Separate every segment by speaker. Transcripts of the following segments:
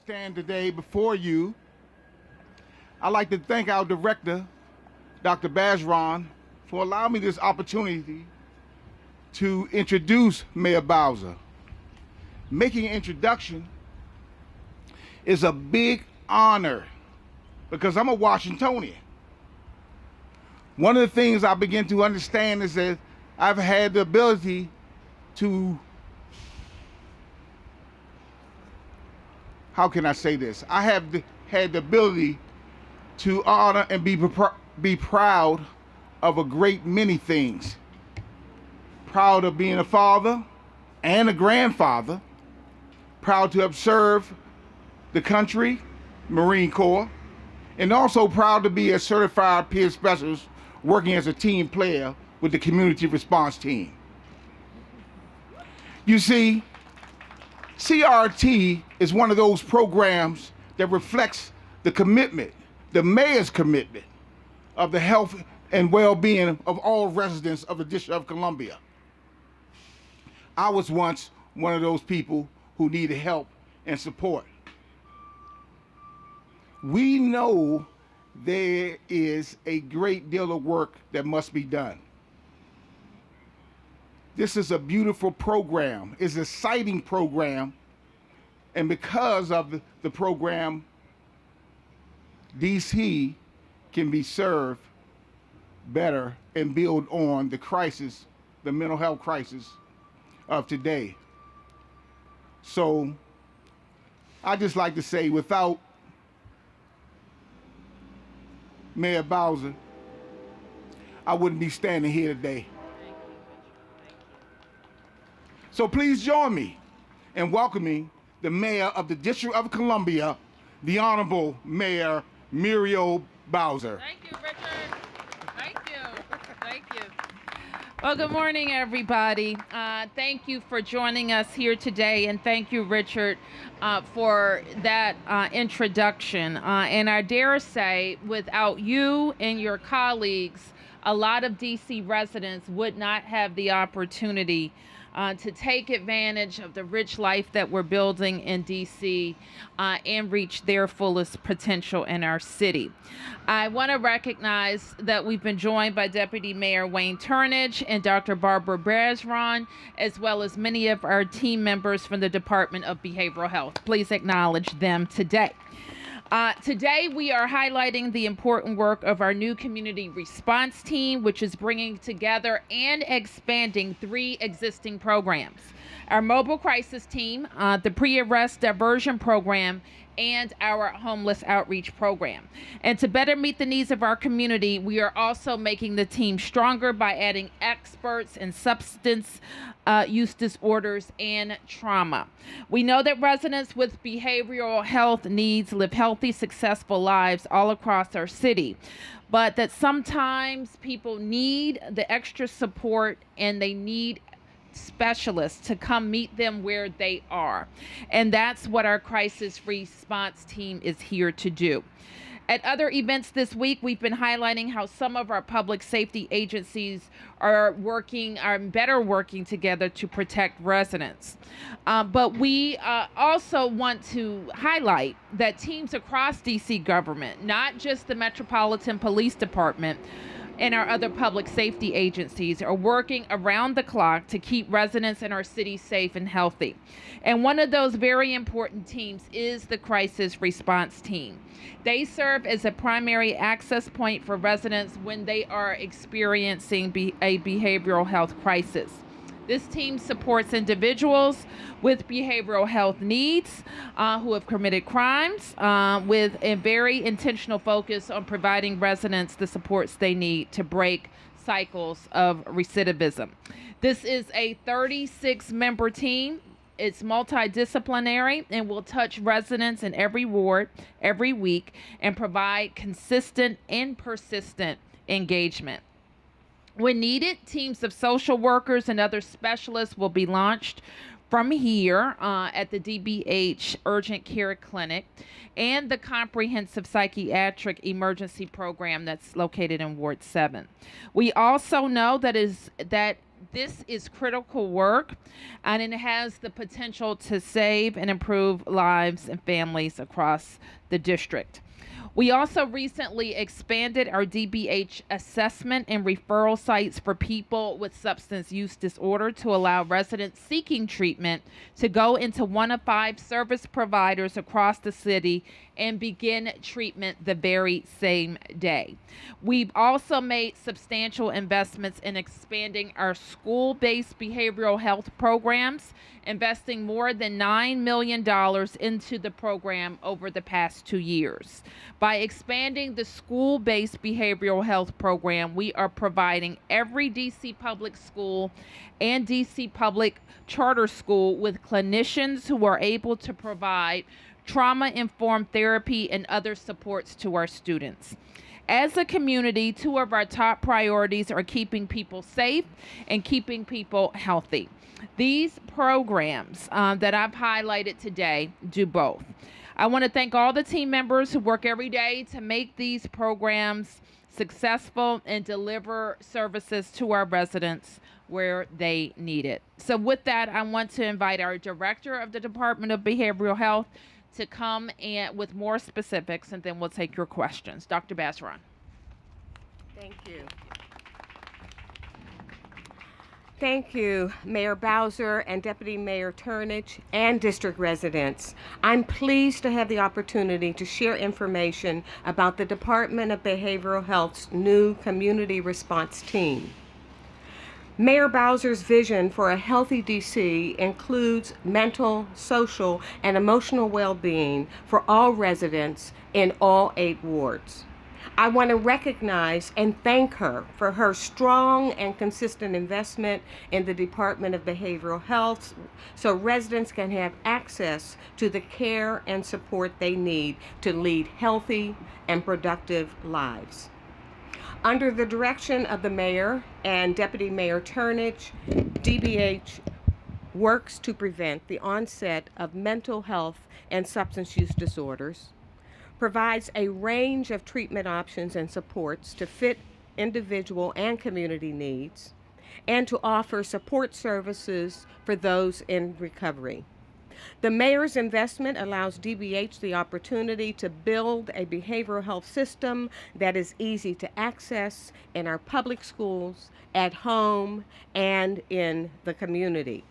Speaker 1: stand today before you. I'd like to thank our director, Dr. Bazron, for allowing me this opportunity to introduce Mayor Bowser. Making an introduction is a big honor because I'm a Washingtonian. One of the things I begin to understand is that I've had the ability to, how can I say this? I have had the ability to honor and be proud of a great many things. Proud of being a father and a grandfather. Proud to have served the country, Marine Corps, and also proud to be a certified peer specialist working as a team player with the community response team. You see, CRT is one of those programs that reflects the commitment, the mayor's commitment of the health and well-being of all residents of the District of Columbia. I was once one of those people who needed help and support. We know there is a great deal of work that must be done. This is a beautiful program. It's an exciting program. And because of the program, DC can be served better and build on the crisis, the mental health crisis of today. So I just like to say, without Mayor Bowser, I wouldn't be standing here today. So please join me in welcoming the Mayor of the District of Columbia, the Honorable Mayor Muriel Bowser.
Speaker 2: Thank you, Richard. Thank you. Thank you. Well, good morning, everybody. Thank you for joining us here today, and thank you, Richard, for that introduction. And I dare say, without you and your colleagues, a lot of DC residents would not have the opportunity to take advantage of the rich life that we're building in DC and reach their fullest potential in our city. I want to recognize that we've been joined by Deputy Mayor Wayne Turnage and Dr. Barbara Bazron, as well as many of our team members from the Department of Behavioral Health. Please acknowledge them today. Today, we are highlighting the important work of our new community response team, which is bringing together and expanding 3 existing programs. Our mobile crisis team, the pre-arrest diversion program, and our homeless outreach program. And to better meet the needs of our community, we are also making the team stronger by adding experts in substance use disorders and trauma. We know that residents with behavioral health needs live healthy, successful lives all across our city, but that sometimes people need the extra support and they need specialists to come meet them where they are. And that's what our crisis response team is here to do. At other events this week, we've been highlighting how some of our public safety agencies are better working together to protect residents. But we also want to highlight that teams across DC government, not just the Metropolitan Police Department, and our other public safety agencies are working around the clock to keep residents in our city safe and healthy. And one of those very important teams is the crisis response team. They serve as a primary access point for residents when they are experiencing a behavioral health crisis. This team supports individuals with behavioral health needs who have committed crimes with a very intentional focus on providing residents the supports they need to break cycles of recidivism. This is a 36-member team. It's multidisciplinary and will touch residents in every ward every week and provide consistent and persistent engagement. When needed, teams of social workers and other specialists will be launched from here at the DBH Urgent Care Clinic and the Comprehensive Psychiatric Emergency Program that's located in Ward 7. We also know that this is critical work, and it has the potential to save and improve lives and families across the district. We also recently expanded our DBH assessment and referral sites for people with substance use disorder to allow residents seeking treatment to go into one of 5 service providers across the city and begin treatment the very same day. We've also made substantial investments in expanding our school-based behavioral health programs, investing more than $9 million into the program over the past 2 years. By expanding the school-based behavioral health program, we are providing every DC public school and DC public charter school with clinicians who are able to provide trauma-informed therapy and other supports to our students. As a community, 2 of our top priorities are keeping people safe and keeping people healthy. These programs that I've highlighted today do both. I want to thank all the team members who work every day to make these programs successful and deliver services to our residents where they need it. So with that, I want to invite our director of the Department of Behavioral Health to come and with more specifics, and then we'll take your questions. Dr. Bowser.
Speaker 3: Thank you. Thank you, Mayor Bowser and Deputy Mayor Turnage and district residents. I'm pleased to have the opportunity to share information about the Department of Behavioral Health's new community response team. Mayor Bowser's vision for a healthy DC includes mental, social, and emotional well-being for all residents in all 8 wards. I want to recognize and thank her for her strong and consistent investment in the Department of Behavioral Health so residents can have access to the care and support they need to lead healthy and productive lives. Under the direction of the Mayor and Deputy Mayor Turnage, DBH works to prevent the onset of mental health and substance use disorders, provides a range of treatment options and supports to fit individual and community needs, and to offer support services for those in recovery. The Mayor's investment allows DBH the opportunity to build a behavioral health system that is easy to access in our public schools, at home, and in the community.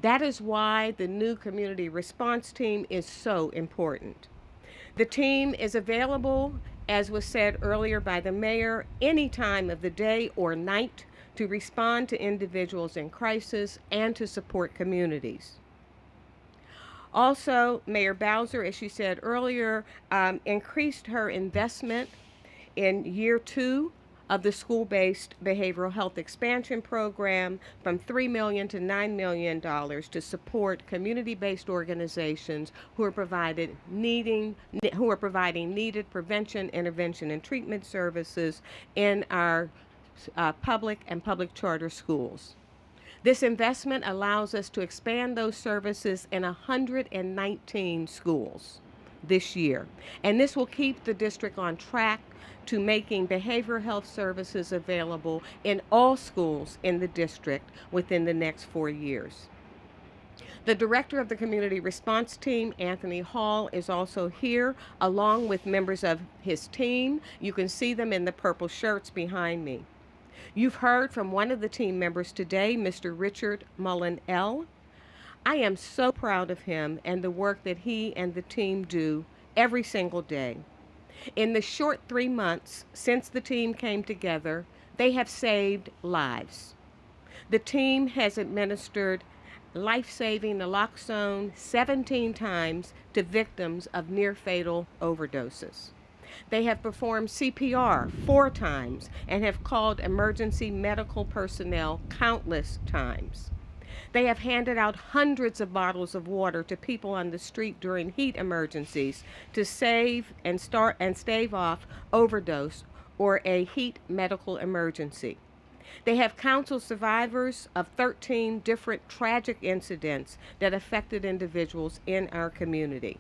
Speaker 3: That is why the new community response team is so important. The team is available, as was said earlier by the Mayor, any time of the day or night to respond to individuals in crisis and to support communities. Also, Mayor Bowser, as she said earlier, increased her investment in year 2 of the school-based behavioral health expansion program from $3 million to $9 million to support community-based organizations who are providing needed prevention, intervention, and treatment services in our public and public charter schools. This investment allows us to expand those services in 119 schools this year, and this will keep the district on track to making behavioral health services available in all schools in the district within the next 4 years. The director of the community response team, Anthony Hall, is also here, along with members of his team. You can see them in the purple shirts behind me. You've heard from one of the team members today, Mr. Richard Mullen-L. I am so proud of him and the work that he and the team do every single day. In the short 3 months since the team came together, they have saved lives. The team has administered life-saving naloxone 17 times to victims of near-fatal overdoses. They have performed CPR 4 times and have called emergency medical personnel countless times. They have handed out hundreds of bottles of water to people on the street during heat emergencies to save and stave off overdose or a heat medical emergency. They have counseled survivors of 13 different tragic incidents that affected individuals in our community.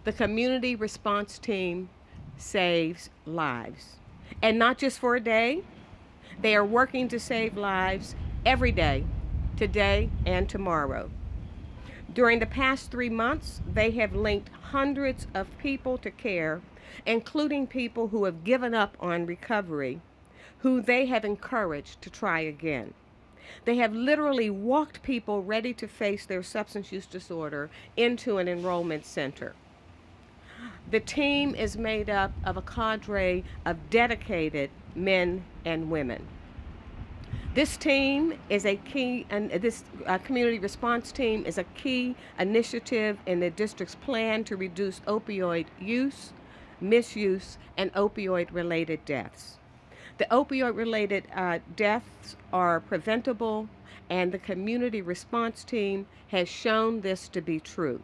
Speaker 3: The community response team saves lives. And not just for a day. They are working to save lives every day, today and tomorrow. During the past 3 months, they have linked hundreds of people to care, including people who have given up on recovery, who they have encouraged to try again. They have literally walked people ready to face their substance use disorder into an enrollment center. The team is made up of a cadre of dedicated men and women. This team is a key, and this community response team is a key initiative in the district's plan to reduce opioid use, misuse, and opioid-related deaths. The opioid-related deaths are preventable, and the community response team has shown this to be true.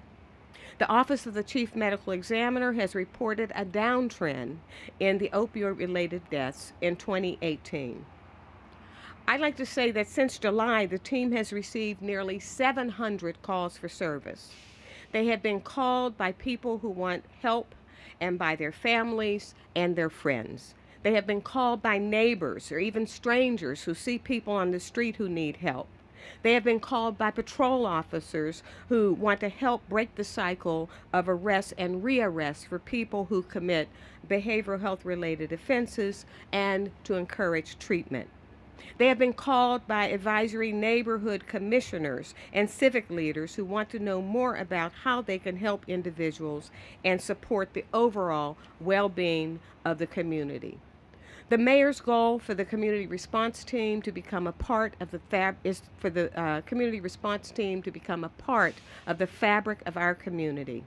Speaker 3: The Office of the Chief Medical Examiner has reported a downtrend in the opioid-related deaths in 2018. I'd like to say that since July, the team has received nearly 700 calls for service. They have been called by people who want help and by their families and their friends. They have been called by neighbors or even strangers who see people on the street who need help. They have been called by patrol officers who want to help break the cycle of arrest and rearrest for people who commit behavioral health related offenses and to encourage treatment. They have been called by advisory neighborhood commissioners and civic leaders who want to know more about how they can help individuals and support the overall well-being of the community. The mayor's goal for the community response team to become a part of the community response team to become a part of the fabric of our community.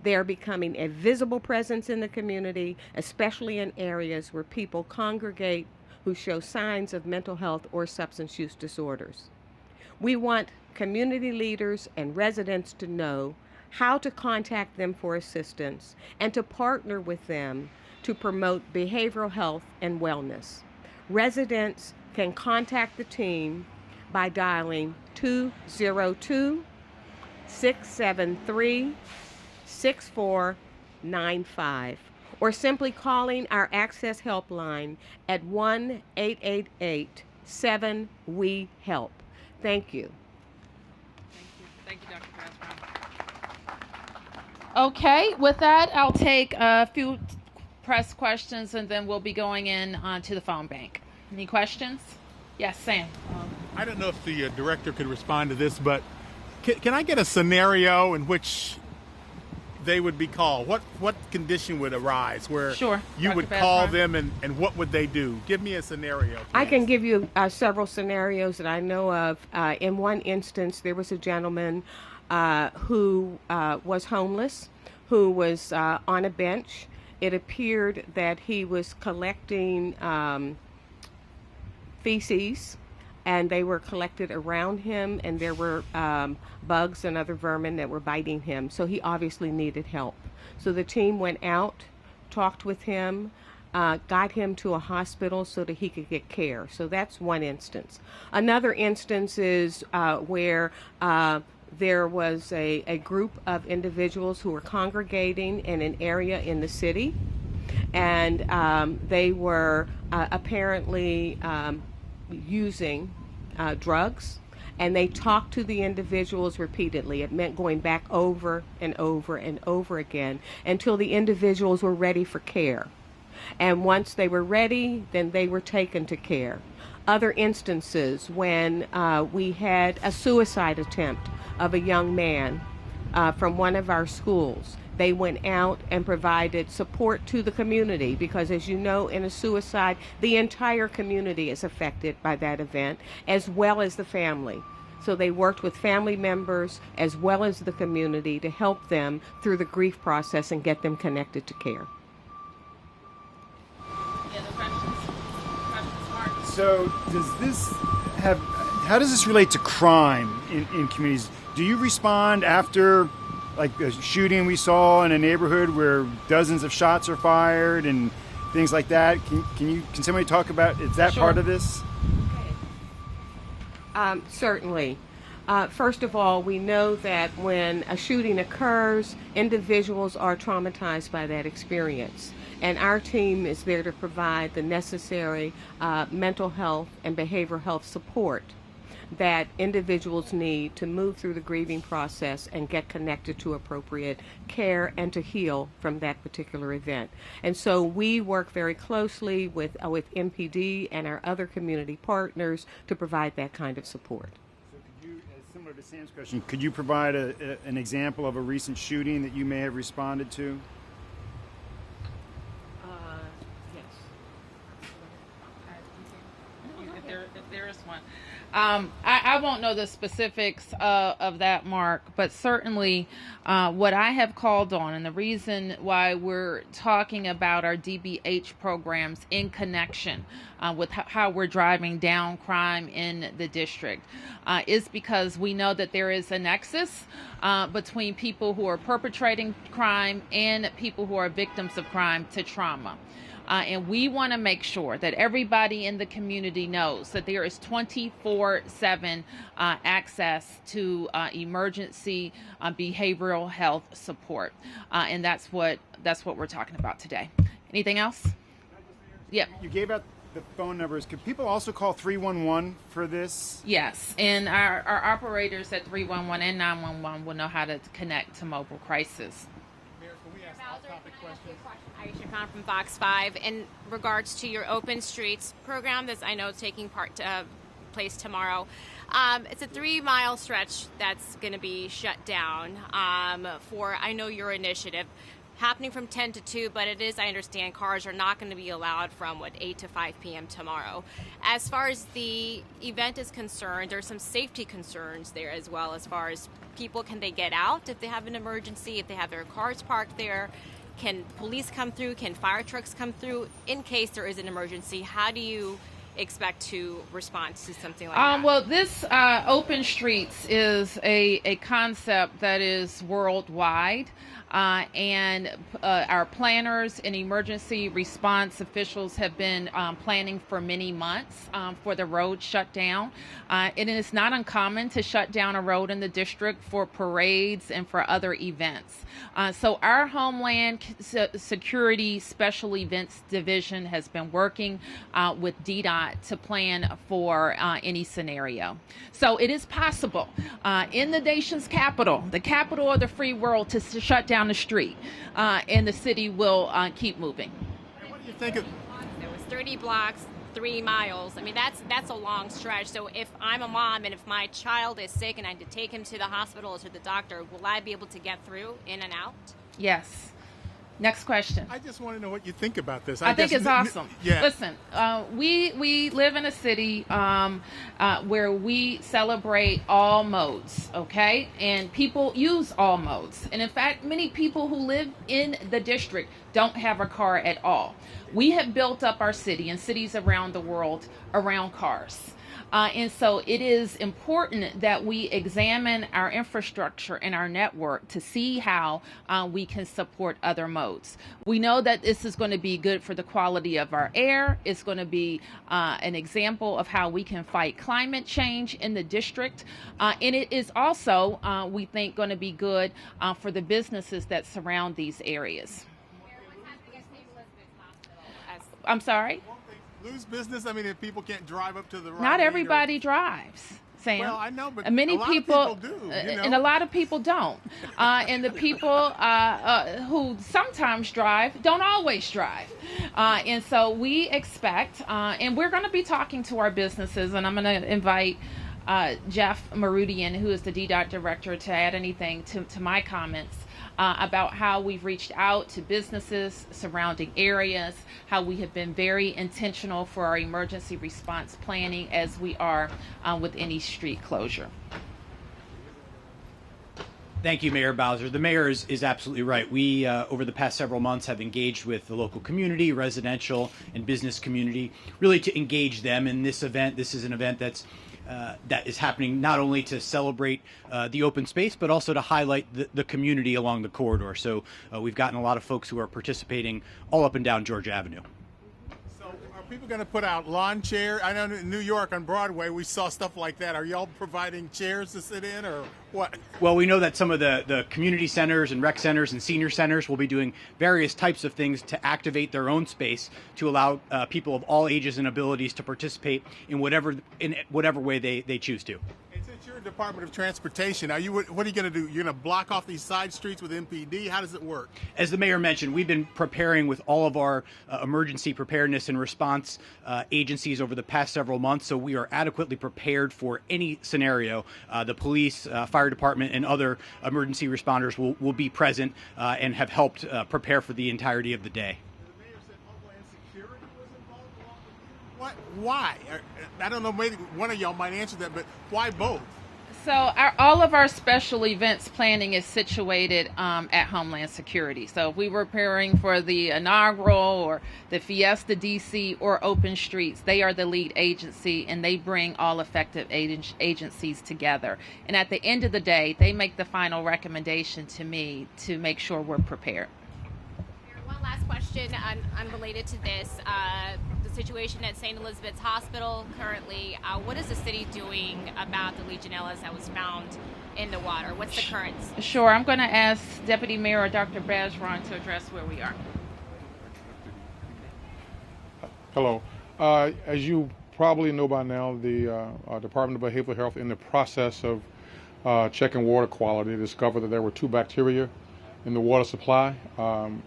Speaker 3: They are becoming a visible presence in the community, especially in areas where people congregate who show signs of mental health or substance use disorders. We want community leaders and residents to know how to contact them for assistance and to partner with them to promote behavioral health and wellness. Residents can contact the team by dialing 202-673-6495 or simply calling our Access Helpline at 1-888-7-WE-HELP. Thank you.
Speaker 2: Thank you, Dr. Basron. Okay, with that, I'll take a few press questions and then we'll be going in to the phone bank. Any questions? Yes, Sam.
Speaker 4: I don't know if the director could respond to this, but can I get a scenario in which they would be called? What condition would arise where
Speaker 2: Sure.
Speaker 4: you
Speaker 2: Dr.
Speaker 4: would call
Speaker 2: Basron.
Speaker 4: them and what would they do? Give me a scenario, please.
Speaker 3: I can give you several scenarios that I know of. In one instance, there was a gentleman who was homeless, who was on a bench. It appeared that he was collecting feces, and they were collected around him, and there were bugs and other vermin that were biting him. So he obviously needed help. So the team went out, talked with him, got him to a hospital so that he could get care. So that's one instance. Another instance is where there was a group of individuals who were congregating in an area in the city, and they were apparently using drugs, and they talked to the individuals repeatedly. It meant going back over and over and over again until the individuals were ready for care. And once they were ready, then they were taken to care. Other instances when we had a suicide attempt of a young man from one of our schools. They went out and provided support to the community because, as you know, in a suicide, the entire community is affected by that event, as well as the family. So they worked with family members as well as the community to help them through the grief process and get them connected to care.
Speaker 2: Any other questions? Mark?
Speaker 5: So how does this relate to crime in communities? Do you respond after like a shooting we saw in a neighborhood where dozens of shots are fired and things like that? Can somebody talk about, is that
Speaker 2: Sure.
Speaker 5: part of this?
Speaker 3: Certainly. First of all, we know that when a shooting occurs, individuals are traumatized by that experience. And our team is there to provide the necessary mental health and behavioral health support that individuals need to move through the grieving process and get connected to appropriate care and to heal from that particular event. And so we work very closely with MPD and our other community partners to provide that kind of support.
Speaker 5: So could you, similar to Sam's question, could you provide an example of a recent shooting that you may have responded to?
Speaker 2: If there is one. I won't know the specifics of that, Mark, but certainly what I have called on, and the reason why we're talking about our DBH programs in connection with how we're driving down crime in the district, is because we know that there is a nexus between people who are perpetrating crime and people who are victims of crime to trauma. And we want to make sure that everybody in the community knows that there is 24/7 access to emergency behavioral health support, and that's what we're talking about today. Anything else? Yep.
Speaker 5: You gave out the phone numbers. Could people also call 311 for this?
Speaker 2: Yes, and our operators at 311 and 911 will know how to connect to mobile crisis.
Speaker 4: Mayor, can we ask off-topic questions?
Speaker 6: Aisha Khan from Fox 5. In regards to your Open Streets program, that's I know taking place tomorrow, it's a 3-mile stretch that's going to be shut down for I know your initiative, happening from 10 to 2, but it is, I understand, cars are not going to be allowed from 8 to 5 p.m. tomorrow. As far as the event is concerned, there's some safety concerns there as well. As far as people, can they get out if they have an emergency, if they have their cars parked there? Can police come through? Can fire trucks come through? In case there is an emergency, how do you expect to respond to something like that?
Speaker 2: Well, this Open Streets is a concept that is worldwide. And our planners and emergency response officials have been planning for many months for the road shutdown. And it is not uncommon to shut down a road in the district for parades and for other events. So our Homeland Security Special Events Division has been working with DDOT to plan for any scenario. So it is possible in the nation's capital, the capital of the free world, to shut down the street, and the city will keep moving.
Speaker 4: And what do you think of?
Speaker 6: There was 30 blocks, 3 miles. I mean, that's a long stretch. So if I'm a mom and if my child is sick and I need to take him to the hospital or to the doctor, will I be able to get through in and out?
Speaker 2: Yes. Next question.
Speaker 4: I just want to know what you think about this.
Speaker 2: I think it's awesome.
Speaker 4: Yeah.
Speaker 2: Listen, we live in a city where we celebrate all modes, okay? And people use all modes. And in fact, many people who live in the district don't have a car at all. We have built up our city and cities around the world around cars. And so it is important that we examine our infrastructure and our network to see how we can support other modes. We know that this is going to be good for the quality of our air. It's going to be an example of how we can fight climate change in the district. And it is also, we think, going to be good for the businesses that surround these areas. I'm sorry?
Speaker 4: Lose business? I mean, if people can't drive up to the right.
Speaker 2: Not everybody drives, Sam.
Speaker 4: Well, I know, but
Speaker 2: many
Speaker 4: a lot
Speaker 2: people
Speaker 4: of people do, you know?
Speaker 2: and a lot of people don't. And the people who sometimes drive don't always drive. And so we expect, and we're going to be talking to our businesses, and I'm going to invite Jeff Marudian, who is the DDOT director, to add anything to my comments about how we've reached out to businesses, surrounding areas, how we have been very intentional for our emergency response planning as we are with any street closure.
Speaker 7: Thank you, Mayor Bowser. The mayor is absolutely right. We, over the past several months, have engaged with the local community, residential and business community, really to engage them in this event. This is an event that is happening not only to celebrate the open space, but also to highlight the community along the corridor. So we've gotten a lot of folks who are participating all up and down Georgia Avenue.
Speaker 4: So people going to put out lawn chairs? I know in New York on Broadway we saw stuff like that. Are y'all providing chairs to sit in or what?
Speaker 7: Well, we know that some of the community centers and rec centers and senior centers will be doing various types of things to activate their own space to allow people of all ages and abilities to participate in whatever way they choose to.
Speaker 4: And since you're Department of Transportation, what are you going to do? You're going to block off these side streets with MPD? How does it work?
Speaker 7: As the mayor mentioned, we've been preparing with all of our emergency preparedness and response agencies over the past several months, so we are adequately prepared for any scenario. The police, fire department, and other emergency responders will be present and have helped prepare for the entirety of the day.
Speaker 4: The mayor said Homeland Security was involved along with you. What? Why? I don't know, maybe one of y'all might answer that, but why both?
Speaker 2: So all of our special events planning is situated at Homeland Security. So if we were preparing for the inaugural or the Fiesta DC or Open Streets, they are the lead agency and they bring all affected agencies together. And at the end of the day, they make the final recommendation to me to make sure we're prepared.
Speaker 6: One last question unrelated to this. The situation at St. Elizabeth's Hospital currently, what is the city doing about the Legionellas that was found in the water? What's the current?
Speaker 2: Sure, I'm going to ask Deputy Mayor Dr. Bajron to address where we are.
Speaker 8: Hello. As you probably know by now, the Department of Behavioral Health, in the process of checking water quality, discovered that there were 2 bacteria in the water supply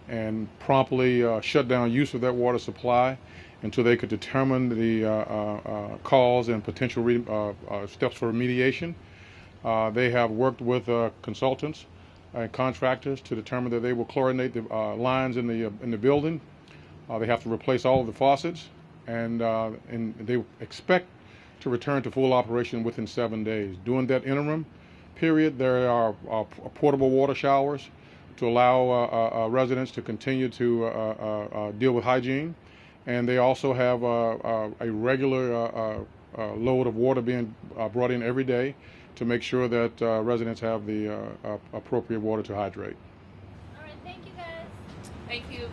Speaker 8: and promptly shut down use of that water supply until they could determine the cause and potential steps for remediation. They have worked with consultants and contractors to determine that they will chlorinate the lines in the building. They have to replace all of the faucets, and they expect to return to full operation within 7 days. During that interim period, there are portable water showers to allow residents to continue to deal with hygiene. And they also have a regular load of water being brought in every day to make sure that residents have the appropriate water to hydrate.
Speaker 6: All right, thank you guys.
Speaker 2: Thank you.